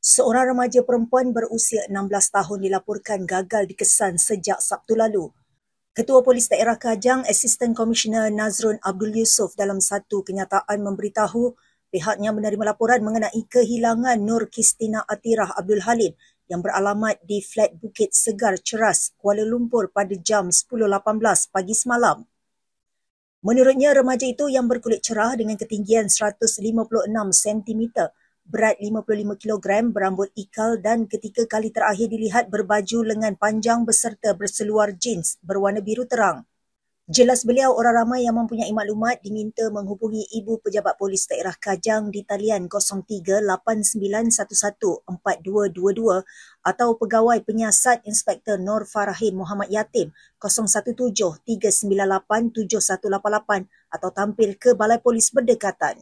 Seorang remaja perempuan berusia 16 tahun dilaporkan gagal dikesan sejak Sabtu lalu. Ketua Polis Daerah Kajang, Asisten Komisioner Nazrun Abdul Yusof dalam satu kenyataan memberitahu pihaknya menerima laporan mengenai kehilangan Nur Kristina Atirah Abdul Halim yang beralamat di Flat Bukit Segar Ceras, Kuala Lumpur pada jam 10.18 pagi semalam. Menurutnya, remaja itu yang berkulit cerah dengan ketinggian 156 cm, berat 55 kg, berambut ikal dan ketika kali terakhir dilihat berbaju lengan panjang beserta berseluar jeans berwarna biru terang. Jelas beliau, orang ramai yang mempunyai maklumat diminta menghubungi Ibu Pejabat Polis Daerah Kajang di talian 03-8911-4222 atau Pegawai Penyiasat Inspektor Nur Farahin Muhammad Yatim 017-398-7188 atau tampil ke Balai Polis berdekatan.